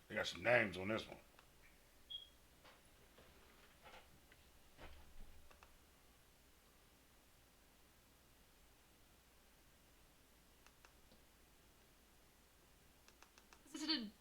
They got some names on this one. President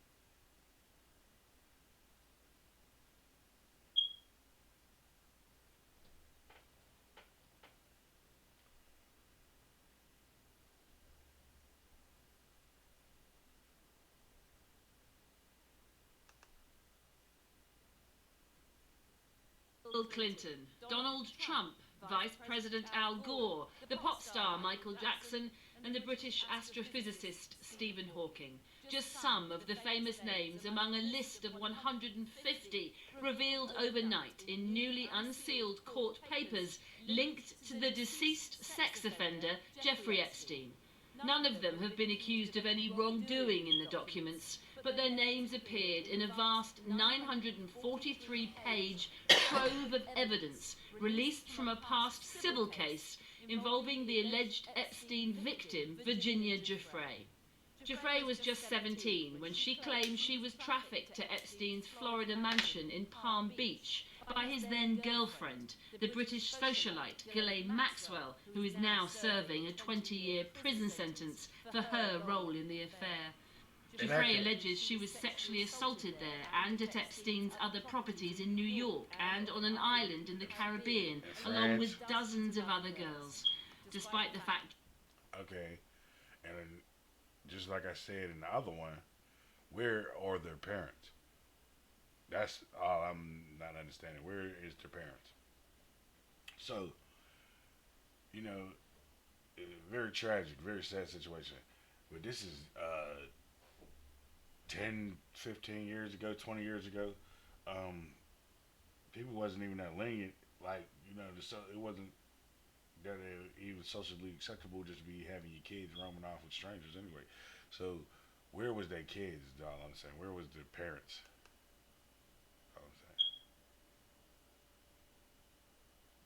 Bill Clinton, Donald Trump, Vice President Al Gore, the pop star Michael Jackson, and the British astrophysicist Stephen Hawking. Just some of the famous names among a list of 150 revealed overnight in newly unsealed court papers linked to the deceased sex offender Jeffrey Epstein. None of them have been accused of any wrongdoing in the documents, but their names appeared in a vast 943-page trove of evidence released from a past civil case involving the alleged Epstein victim, Virginia Giuffre. Giuffre was just 17 when she claimed she was trafficked to Epstein's Florida mansion in Palm Beach by his then girlfriend, the British socialite Ghislaine Maxwell, who is now serving a 20-year prison sentence for her role in the affair. Giuffre alleges she was sexually assaulted there and at Epstein's other properties in New York and on an island in the Caribbean, along with dozens of other girls. Despite the fact Okay, and just like I said in the other one, where are their parents? That's all I'm not understanding. Where is their parents? So, you know, very tragic, very sad situation. But this is 10, 15 years ago, 20 years ago. Um, People wasn't even that lenient. Like, it wasn't that even socially acceptable just to be having your kids roaming off with strangers anyway. So, where was their kids? Is all I'm saying. Where was their parents? All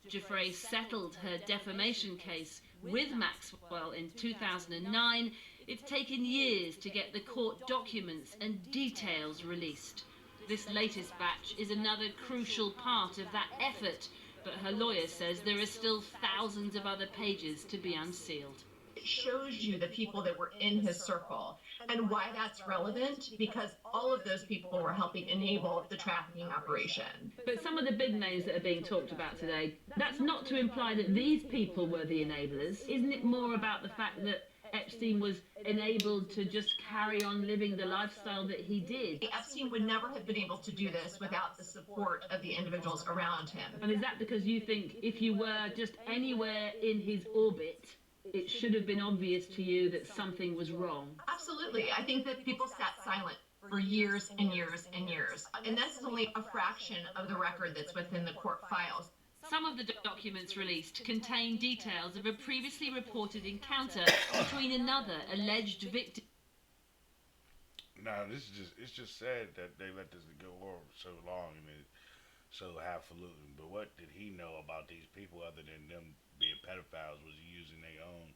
I'm Giuffre settled her defamation case with Maxwell in 2009, it's taken years to get the court documents and details released. This latest batch is another crucial part of that effort, but her lawyer says there are still thousands of other pages to be unsealed. It shows you the people that were in his circle and why that's relevant because all of those people were helping enable the trafficking operation. But some of the big names that are being talked about today, that's not to imply that these people were the enablers. Isn't it more about the fact that Epstein was enabled to just carry on living the lifestyle that he did? Epstein would never have been able to do this without the support of the individuals around him. And is that because you think if you were just anywhere in his orbit, it should have been obvious to you that something was wrong? Absolutely. I think that people sat silent for years and years and years. And that's only a fraction of the record that's within the court files. Some of the documents released contain details of a previously reported encounter between another alleged victim. No, it's just sad that they let this go on so long and it's so highfalutin. But what did he know about these people other than them being pedophiles? Was he using their own,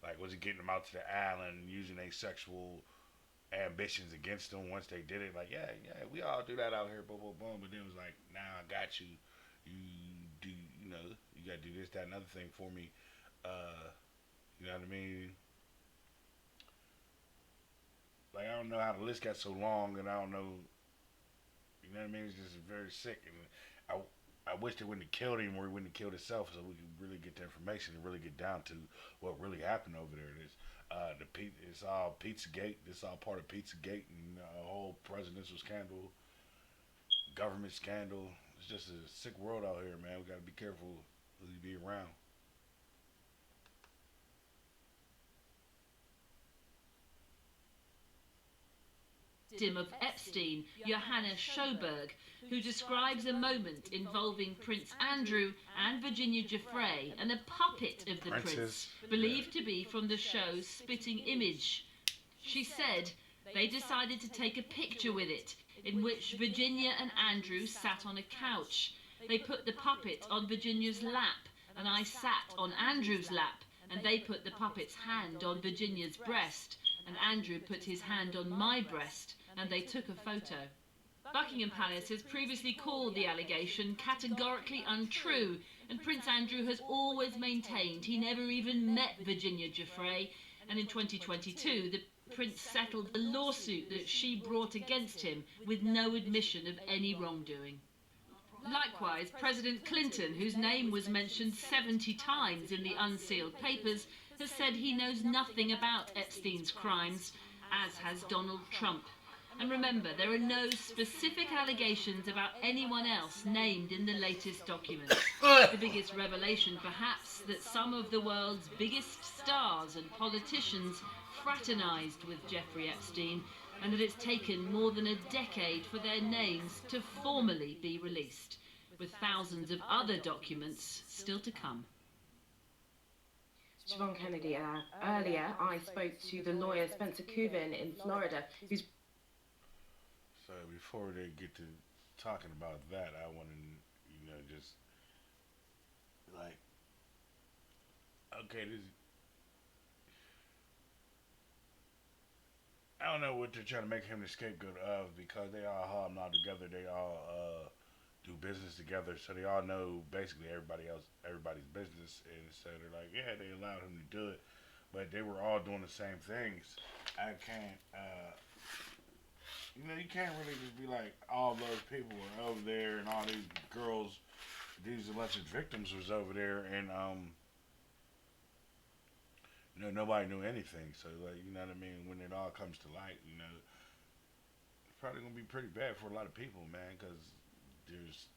like, was he getting them out to the island using their sexual ambitions against them once they did it? Like, yeah, yeah, we all do that out here, boom, boom, boom. But then it was like, now I got you. You do, you got to do this, that, and other thing for me. Uh, you know what I mean? Like, I don't know how the list got so long, and I don't know. You know what I mean? It's just very sick, and I wish they wouldn't have killed him or he wouldn't have killed himself, so we could really get the information and really get down to what really happened over there. It's all PizzaGate. It's all part of PizzaGate and a whole presidential scandal, government scandal. It's just a sick world out here, man. We got to be careful who you be around. Of Epstein, Johanna Schoberg, who describes a moment involving Prince Andrew and Virginia Giuffre and a puppet of the prince, believed to be from the show's Spitting Image. She said they decided to take a picture with it, in which Virginia and Andrew sat on a couch. They put the puppet on Virginia's lap, and I sat on Andrew's lap, and they put the puppet's hand on Virginia's breast. and Andrew put his hand on my breast and they took a photo. Buckingham Palace has previously called the allegation categorically untrue, and Prince Andrew has always maintained he never even met Virginia Giuffre, and in 2022 the Prince settled a lawsuit that she brought against him with no admission of any wrongdoing. Likewise, President Clinton, whose name was mentioned 70 times in the unsealed papers, has said he knows nothing about Epstein's crimes, as has Donald Trump. And remember, there are no specific allegations about anyone else named in the latest documents. The biggest revelation, perhaps, that some of the world's biggest stars and politicians fraternized with Jeffrey Epstein, and that it's taken more than a decade for their names to formally be released, with thousands of other documents still to come. Siobhan Kennedy, earlier I spoke to the lawyer Spencer Coven in Florida, who's... So before they get to talking about that, I want to, just like, okay, this. I don't know what they're trying to make him the scapegoat of because they all hobnob together. They all do business together, so they all know basically everybody's business, and so they're like, yeah, they allowed him to do it, but they were all doing the same things. I can't. You can't really just be like, all those people were over there and all these girls, these alleged victims was over there and, nobody knew anything. So, like, you know what I mean? When it all comes to light, it's probably going to be pretty bad for a lot of people, man, because there's,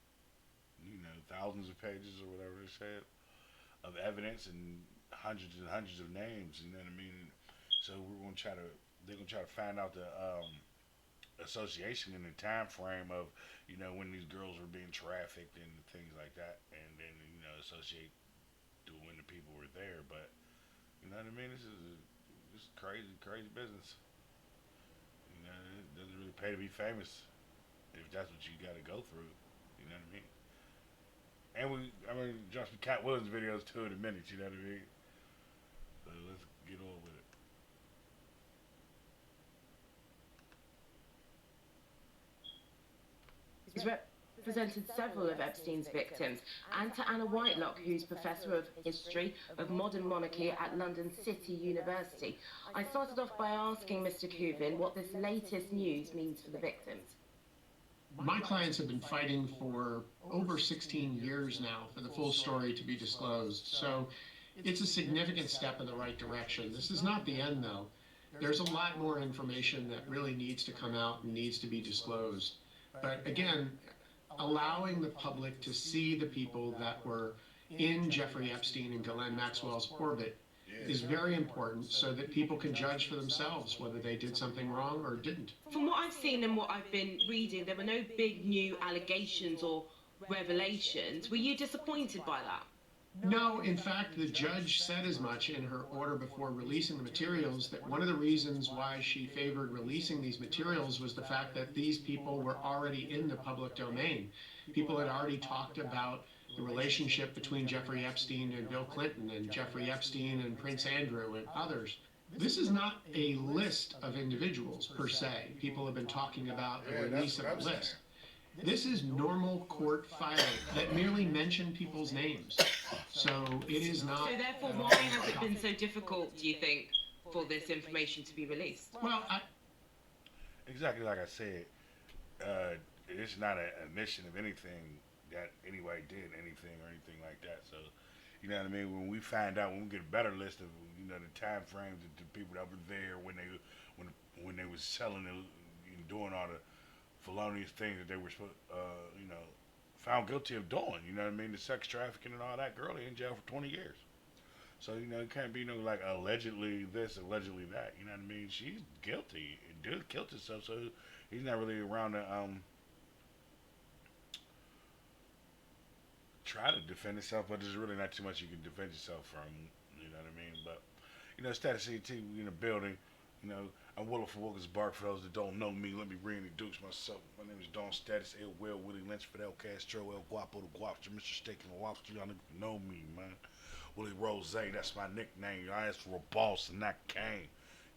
thousands of pages or whatever they said of evidence and hundreds of names, you know what I mean? So they're going to try to find out the, association in the time frame of when these girls were being trafficked and things like that, and then associate to when the people were there. But you know what I mean, this is crazy business. It doesn't really pay to be famous if that's what you got to go through. You know what I mean? And Justin Cat Williams videos too in a minute. You know what I mean? So let's get on with it. He's represented several of Epstein's victims, and to Anna Whitelock, who's Professor of History of Modern Monarchy at London City University. I started off by asking Mr. Coven what this latest news means for the victims. My clients have been fighting for over 16 years now for the full story to be disclosed, so it's a significant step in the right direction. This is not the end, though. There's a lot more information that really needs to come out and needs to be disclosed. But again, allowing the public to see the people that were in Jeffrey Epstein and Ghislaine Maxwell's orbit is very important so that people can judge for themselves whether they did something wrong or didn't. From what I've seen and what I've been reading, there were no big new allegations or revelations. Were you disappointed by that? No, in fact, the judge said as much in her order before releasing the materials, that one of the reasons why she favored releasing these materials was the fact that these people were already in the public domain. People had already talked about the relationship between Jeffrey Epstein and Bill Clinton, and Jeffrey Epstein and Prince Andrew and others. This is not a list of individuals per se. People have been talking about the release of a list. This is normal court filing that merely mention people's names. So it is not... So therefore, why has it been so difficult, do you think, for this information to be released? Well, exactly like I said, it's not an admission of anything that anybody did anything or anything like that. So, you know what I mean? When we find out, when we get a better list of, the time frames of the people that were there when they was selling and doing all the felonious things that they were found guilty of doing, you know what I mean? The sex trafficking and all that, girl, they in jail for 20 years. So, it can't be like allegedly this, allegedly that, you know what I mean? She's guilty. Dude killed himself, so he's not really around to try to defend himself, but there's really not too much you can defend yourself from, you know what I mean? But, Status CT in the building, I'm Willow from Wilkins Bark. For those that don't know me, let me reintroduce myself. My name is Don Status, El Will, Willie Lynch, Fidel Castro, El Guapo, the Guapster, Mr. Steak and the Lobster. Y'all know me, man. Willie Rose, that's my nickname. I asked for a boss and that came.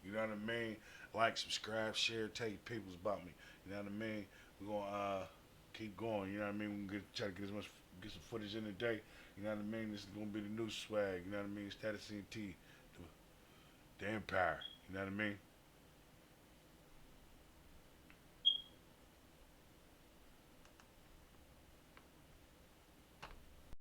You know what I mean? Like, subscribe, share, tell your peoples about me. You know what I mean? We're gonna keep going. You know what I mean? We're gonna try to get some footage in today. You know what I mean? This is gonna be the new swag. You know what I mean? Status CNT, the Empire. You know what I mean?